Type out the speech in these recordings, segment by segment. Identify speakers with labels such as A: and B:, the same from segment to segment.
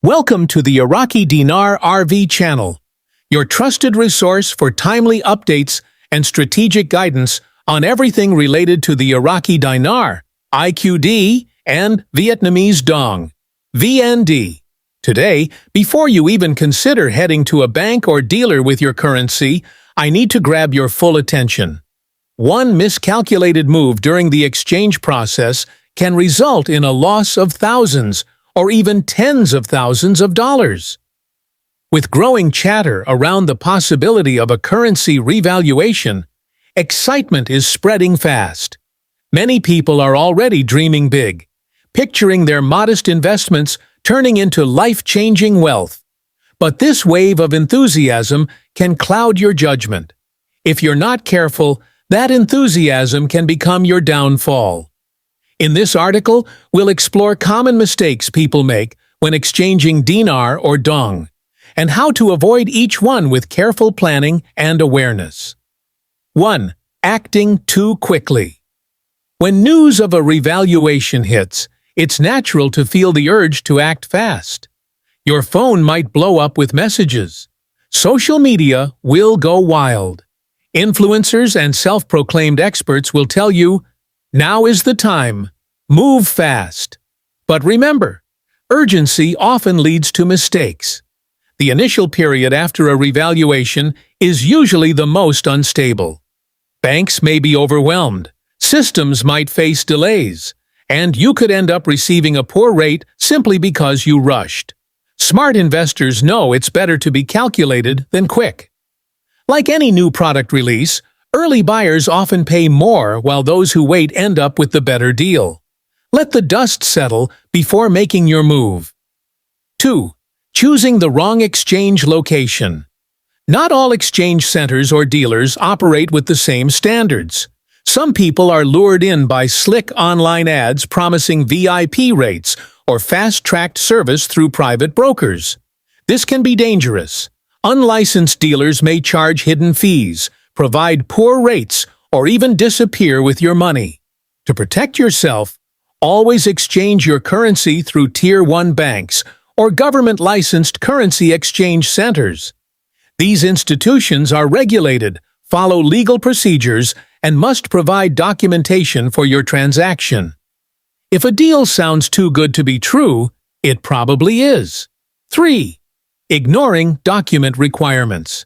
A: Welcome to the Iraqi Dinar RV channel, your trusted resource for timely updates and strategic guidance on everything related to the Iraqi Dinar, IQD, and Vietnamese Dong, VND. Today, before you even consider heading to a bank or dealer with your currency, I need to grab your full attention. One miscalculated move during the exchange process can result in a loss of thousands or even tens of thousands of dollars. With growing chatter around the possibility of a currency revaluation, excitement is spreading fast. Many people are already dreaming big, picturing their modest investments turning into life-changing wealth. But this wave of enthusiasm can cloud your judgment. If you're not careful, that enthusiasm can become your downfall. In this article, we'll explore common mistakes people make when exchanging dinar or dong, and how to avoid each one with careful planning and awareness. 1. Acting too quickly. When news of a revaluation hits, it's natural to feel the urge to act fast. Your phone might blow up with messages. Social media will go wild. Influencers and self-proclaimed experts will tell you, "Now is the time. Move fast." But remember, urgency often leads to mistakes. The initial period after a revaluation is usually the most unstable. Banks may be overwhelmed, systems might face delays, and you could end up receiving a poor rate simply because you rushed. Smart investors know it's better to be calculated than quick. Like any new product release, early buyers often pay more while those who wait end up with the better deal. Let the dust settle before making your move. 2. Choosing the wrong exchange location. Not all exchange centers or dealers operate with the same standards. Some people are lured in by slick online ads promising VIP rates or fast-tracked service through private brokers. This can be dangerous. Unlicensed dealers may charge hidden fees, provide poor rates, or even disappear with your money. To protect yourself, always exchange your currency through Tier 1 banks or government-licensed currency exchange centers. These institutions are regulated, follow legal procedures, and must provide documentation for your transaction. If a deal sounds too good to be true, it probably is. 3. Ignoring document requirements.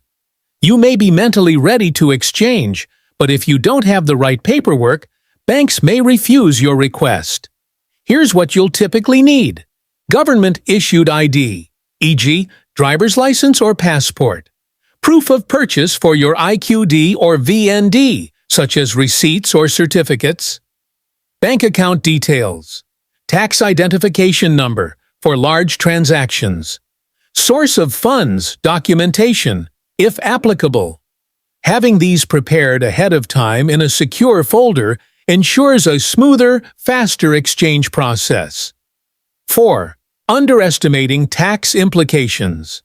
A: You may be mentally ready to exchange, but if you don't have the right paperwork, banks may refuse your request. Here's what you'll typically need. Government-issued ID, e.g., driver's license or passport. Proof of purchase for your IQD or VND, such as receipts or certificates. Bank account details. Tax identification number for large transactions. Source of funds documentation, if applicable. Having these prepared ahead of time in a secure folder ensures a smoother, faster exchange process. 4. Underestimating tax implications.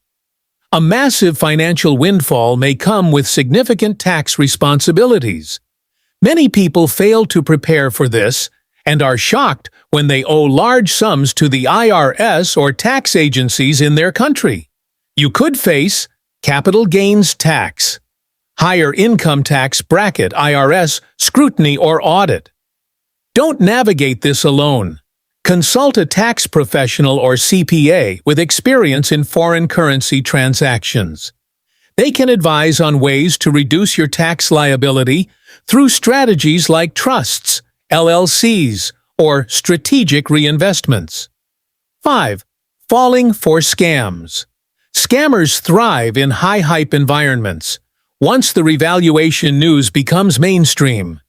A: A massive financial windfall may come with significant tax responsibilities. Many people fail to prepare for this and are shocked when they owe large sums to the IRS or tax agencies in their country. You could face capital gains tax, higher income tax bracket IRS scrutiny or audit. Don't navigate this alone. Consult a tax professional or CPA with experience in foreign currency transactions. They can advise on ways to reduce your tax liability through strategies like trusts, LLCs, or strategic reinvestments. 5. Falling for scams. Scammers thrive in high-hype environments. Once the revaluation news becomes mainstream,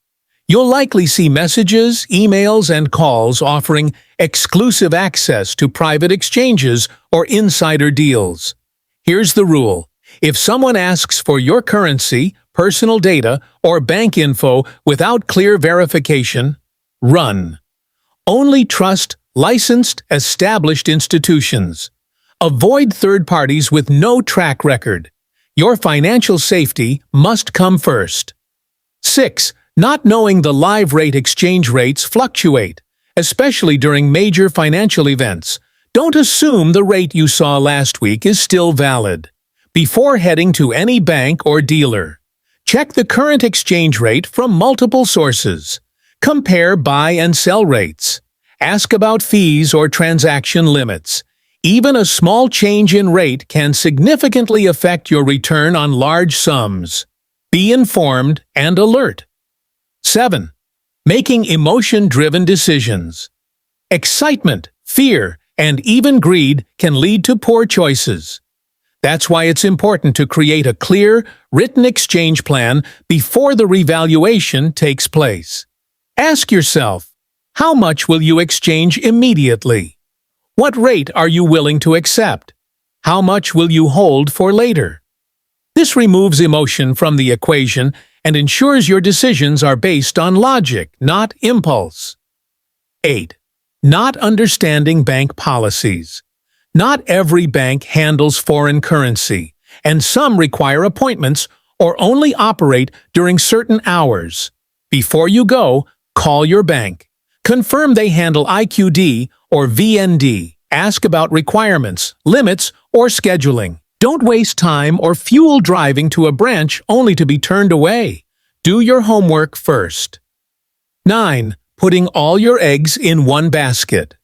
A: you'll likely see messages, emails, and calls offering exclusive access to private exchanges or insider deals. Here's the rule. If someone asks for your currency, personal data, or bank info without clear verification, run. Only trust licensed, established institutions. Avoid third parties with no track record. Your financial safety must come first. 6. Not knowing the live rate exchange rates fluctuate, especially during major financial events. Don't assume the rate you saw last week is still valid. Before heading to any bank or dealer, check the current exchange rate from multiple sources. Compare buy and sell rates. Ask about fees or transaction limits. Even a small change in rate can significantly affect your return on large sums. Be informed and alert. 7. Making emotion-driven decisions. Excitement, fear, and even greed can lead to poor choices. That's why it's important to create a clear, written exchange plan before the revaluation takes place. Ask yourself, how much will you exchange immediately? What rate are you willing to accept? How much will you hold for later? This removes emotion from the equation and ensures your decisions are based on logic, not impulse. 8. Not understanding bank policies. Not every bank handles foreign currency, and some require appointments or only operate during certain hours. Before you go, call your bank. Confirm they handle IQD or VND. Ask about requirements, limits, or scheduling. Don't waste time or fuel driving to a branch only to be turned away. Do your homework first. 9. Putting all your eggs in one basket.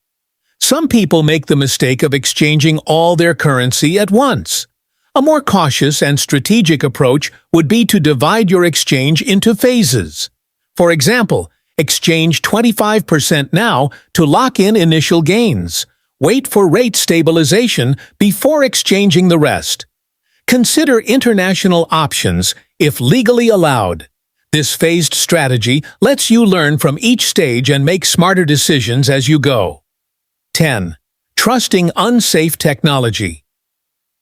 A: Some people make the mistake of exchanging all their currency at once. A more cautious and strategic approach would be to divide your exchange into phases. For example, exchange 25% now to lock in initial gains. Wait for rate stabilization before exchanging the rest. Consider international options if legally allowed. This phased strategy lets you learn from each stage and make smarter decisions as you go. 10. Trusting unsafe technology.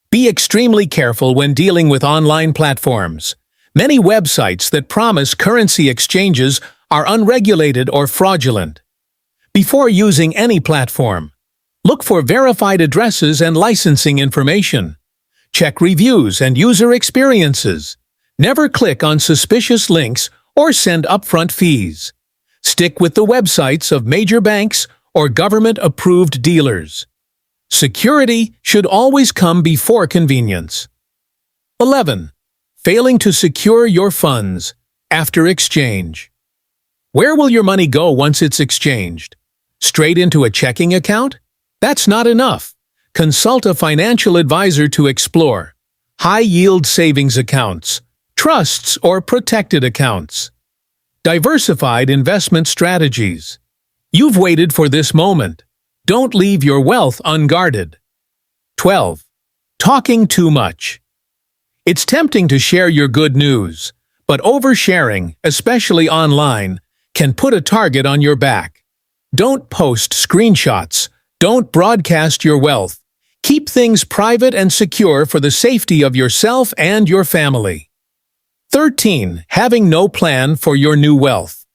A: Be extremely careful when dealing with online platforms. Many websites that promise currency exchanges are unregulated or fraudulent. Before using any platform, look for verified addresses and licensing information. Check reviews and user experiences. Never click on suspicious links or send upfront fees. Stick with the websites of major banks or government-approved dealers. Security should always come before convenience. 11. Failing to secure your funds after exchange. Where will your money go once it's exchanged? Straight into a checking account? That's not enough. Consult a financial advisor to explore high-yield savings accounts, trusts, or protected accounts. Diversified investment strategies. You've waited for this moment. Don't leave your wealth unguarded. 12. Talking too much. It's tempting to share your good news, but oversharing, especially online, can put a target on your back. Don't post screenshots. Don't broadcast your wealth. Keep things private and secure for the safety of yourself and your family. 13. Having no plan for your new wealth.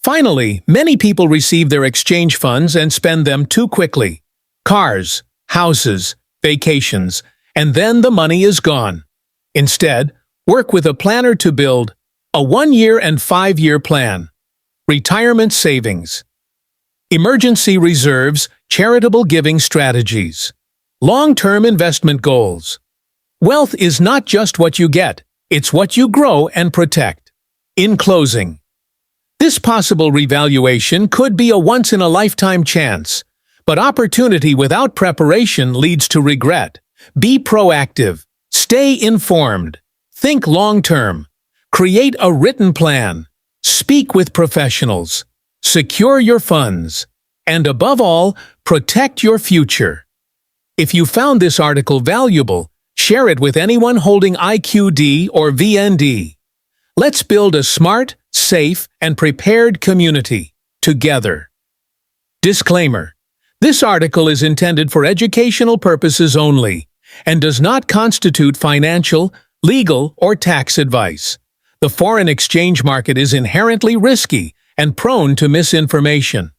A: Finally, many people receive their exchange funds and spend them too quickly. Cars, houses, vacations, and then the money is gone. Instead, work with a planner to build a 1-year and 5-year plan. Retirement savings. Emergency reserves, charitable giving strategies. Long-term investment goals. Wealth is not just what you get, it's what you grow and protect. In closing, this possible revaluation could be a once-in-a-lifetime chance, but opportunity without preparation leads to regret. Be proactive. Stay informed. Think long-term. Create a written plan. Speak with professionals. Secure your funds. And above all, protect your future. If you found this article valuable, share it with anyone holding IQD or VND. Let's build a smart, safe, and prepared community together. Disclaimer: this article is intended for educational purposes only and does not constitute financial, legal, or tax advice. The foreign exchange market is inherently risky and prone to misinformation.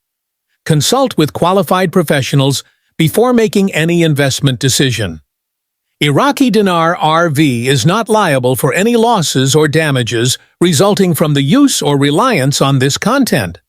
A: Consult with qualified professionals before making any investment decision. Iraqi Dinar RV is not liable for any losses or damages resulting from the use or reliance on this content.